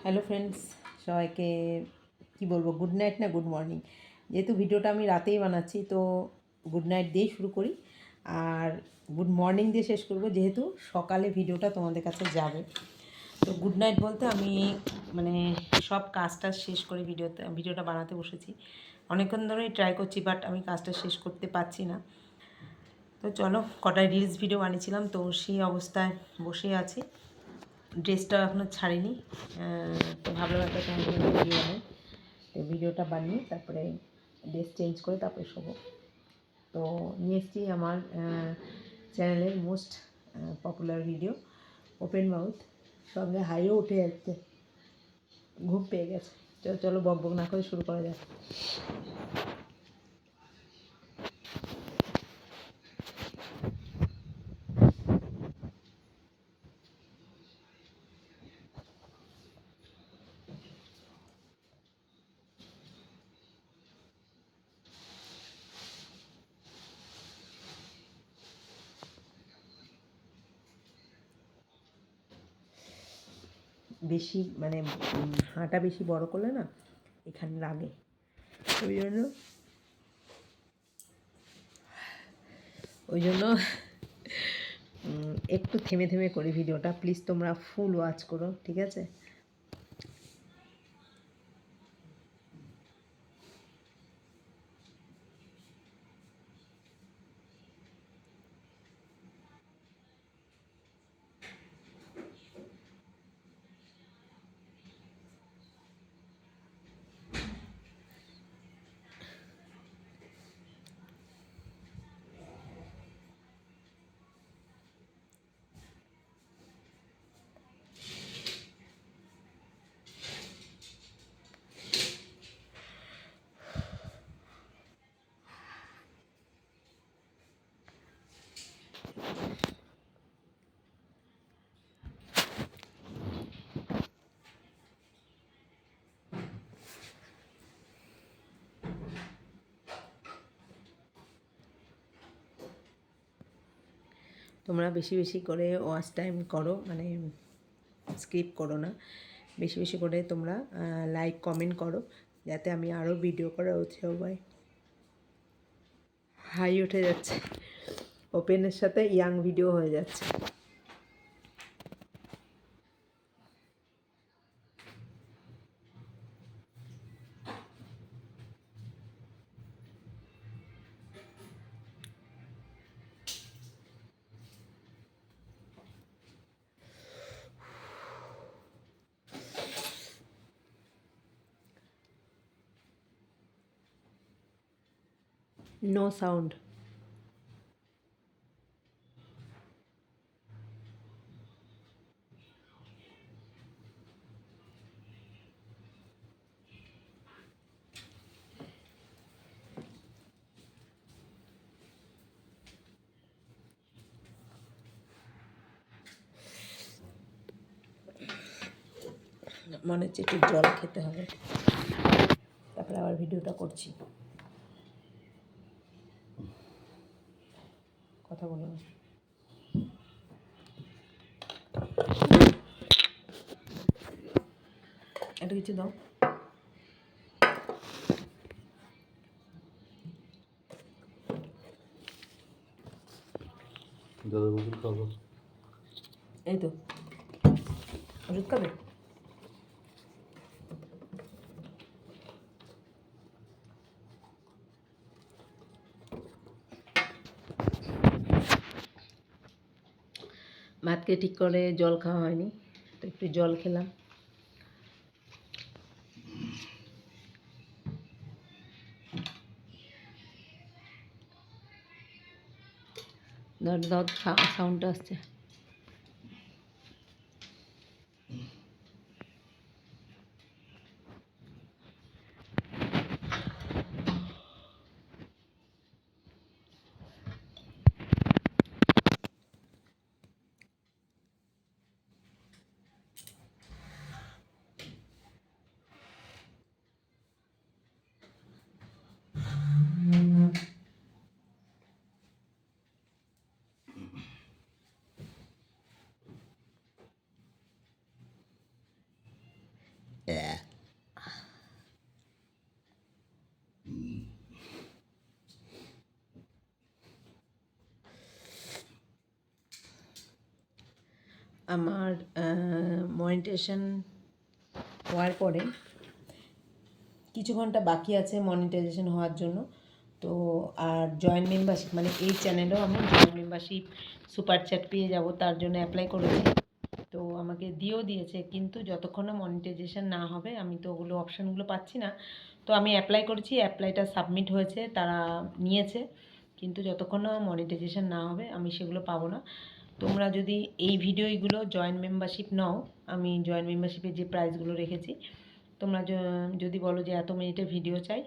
Hello friends, সবাইকে কি বলবো, গুড নাইট না গুড মর্নিং। যেহেতু ভিডিওটা আমি রাতেই বানাচ্ছি তো গুড নাইট দিয়েই শুরু করি আর গুড মর্নিং দিয়ে শেষ করব, যেহেতু সকালে ভিডিওটা তোমাদের কাছে যাবে। তো গুড নাইট বলতে আমি মানে সব কাজটা শেষ করে ভিডিওটা বানাতে বসেছি। অনেকক্ষণ ধরেই ট্রাই করছি, বাট আমি কাজটা শেষ করতে পারছি না। তো চলো, কটায় রিলস ভিডিও বানিয়েছিলাম, তো সেই অবস্থায় বসে আছি। ড্রেসটা এখনও ছাড়িনি, তো ভাবলাম একটা তোমাদের ভিডিও বানাই। তো ভিডিওটা বানিয়ে তারপরে ড্রেস চেঞ্জ করে তারপরে শোবো। তো নিয়ে এসেছি আমার চ্যানেলের most popular video open mouth, সঙ্গে হাইও উঠে যাচ্ছে, ঘুম পেয়ে গেছে। চলো বক বক না করে শুরু করা যাক। বেশি মানে হাঁটা বেশি বড় করলে না এখানে লাগে, ওই জন্য একটু থেমে থেমে করি ভিডিওটা। প্লিজ তোমরা ফুল ওয়াচ করো, ঠিক আছে? তোমরা বেশি বেশি করে ওয়াচ টাইম করো, মানে স্কিপ করো না। বেশি বেশি করে তোমরা লাইক কমেন্ট করো, যাতে আমি আরও ভিডিও করার উৎসাহ পাই। হাই উঠে যাচ্ছে, ওপেনের সাথে ইয়াং ভিডিও হয়ে যাচ্ছে। No sound. মনে হচ্ছে একটু জল খেতে হবে, তারপরে আবার ভিডিওটা করছি। কথা বলো না, একটু কিছু দাও। দাদা ওষুধ খাবো, এই তো ওষুধ খাবে। ভাতকে ঠিক করে জল খাওয়া হয়নি, তো একটু জল খেলাম। ধর ধর সাউন্ডটা আসছে। আমার মনিটাইজেশন হওয়ার পরে কিছু ঘন্টা বাকি আছে মনিটাইজেশন হওয়ার জন্য। তো আর জয়েন্ট মেম্বারশিপ মানে এই চ্যানেলেও আমি জয়েন্ট মেম্বারশিপ সুপার চ্যাট পেয়ে যাব, তার জন্য অ্যাপ্লাই করেছি। তো আমাকে দিয়েছে, কিন্তু যতক্ষণ না মনিটাইজেশন না হবে আমি তো ওগুলো অপশানগুলো পাচ্ছি না। তো আমি অ্যাপ্লাই করেছি, অ্যাপ্লাইটা সাবমিট হয়েছে, তারা নিয়েছে, কিন্তু যতক্ষণ না মনিটাইজেশন না হবে আমি সেগুলো পাবো না। তোমরা যদি এই ভিডিওগুলো জয়েন্ট মেম্বারশিপ নাও, আমি জয়েন্ট মেম্বারশিপের যে প্রাইসগুলো রেখেছি, তোমরা যদি বলো যে এত মিনিটের ভিডিও চাই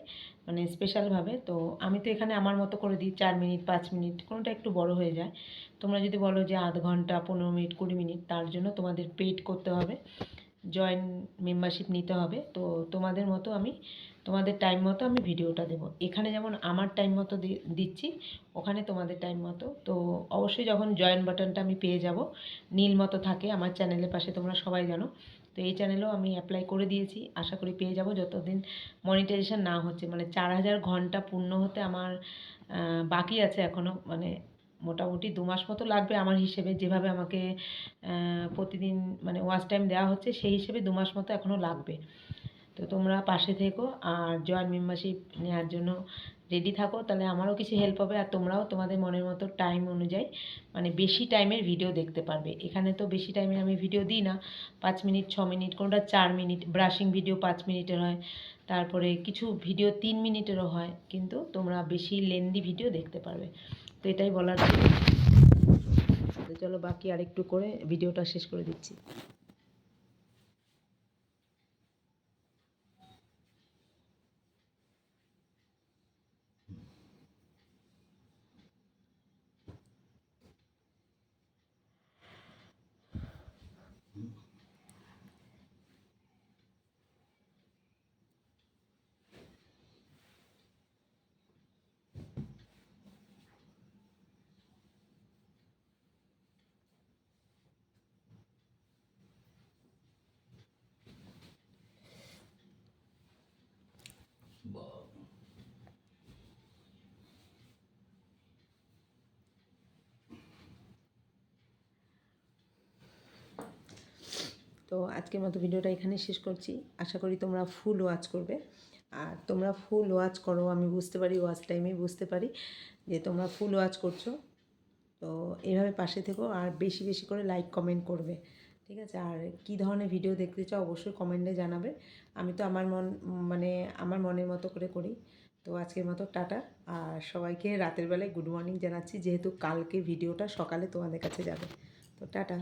মানে স্পেশালভাবে, তো আমি তো এখানে আমার মতো করে দিই 4 মিনিট 5 মিনিট, কোনোটা একটু বড় হয়ে যায়। তোমরা যদি বলো যে আধ ঘন্টা 15 মিনিট 20 মিনিট, তার জন্য তোমাদের পেড করতে হবে, জয়েন্ট মেম্বারশিপ নিতে হবে। তো তোমাদের মতো আমি তোমাদের টাইম মতো আমি ভিডিওটা দেবো। এখানে যেমন আমার টাইম মতো দিচ্ছি, ওখানে তোমাদের টাইম মতো। তো অবশ্যই যখন জয়েন বাটনটা আমি পেয়ে যাব, নীল মতো থাকে আমার চ্যানেলের পাশে, তোমরা সবাই জানো। তো এই চ্যানেলেও আমি অ্যাপ্লাই করে দিয়েছি, আশা করি পেয়ে যাব যতদিন মনিটাইজেশন না হচ্ছে। মানে 4000 ঘন্টা পূর্ণ হতে আমার বাকি আছে এখনও, মানে মোটামুটি 2 মাস মতো লাগবে আমার হিসেবে, যেভাবে আমাকে প্রতিদিন মানে ওয়াচ টাইম দেওয়া হচ্ছে সেই হিসেবে 2 মাস মতো এখনও লাগবে। তো তোমরা পাশে থেকো আর জয়েন্ট মেম্বারশিপ নেওয়ার জন্য রেডি থাকো, তাহলে আমারও কিছু হেল্প হবে আর তোমরাও তোমাদের মনের মতো টাইম অনুযায়ী মানে বেশি টাইমের ভিডিও দেখতে পারবে। এখানে তো বেশি টাইমের আমি ভিডিও দিই না, 5 মিনিট 6 মিনিট, কোনোটা 4 মিনিট, ব্রাশিং ভিডিও 5 মিনিটের হয়, তারপরে কিছু ভিডিও 3 মিনিটেরও হয়, কিন্তু তোমরা বেশি লেন্দি ভিডিও দেখতে পারবে। তো এটাই বলার ছিল। তো চলো বাকি আরেকটু করে ভিডিওটা শেষ করে দিচ্ছি। তো আজকের মতো ভিডিওটা এখানে শেষ করছি, আশা করি তোমরা ফুল ওয়াচ করবে। আর তোমরা ফুল ওয়াচ করো, আমি বুঝতে পারি, ওয়াচ টাইমে বুঝতে পারি যে তোমরা ফুল ওয়াচ করছো। তো এইভাবে পাশে থেকো আর বেশি বেশি করে লাইক কমেন্ট করবে, ঠিক আছে? আর কী ধরনের ভিডিও দেখতে চাও অবশ্যই কমেন্টে জানাবে। আমি তো আমার মানে আমার মনের মতো করে করি। তো আজকের মতো টাটা। আর সবাইকে রাতের বেলায় গুড মর্নিং জানাচ্ছি, যেহেতু কালকে ভিডিওটা সকালে তোমাদের কাছে যাবে। তো টাটা।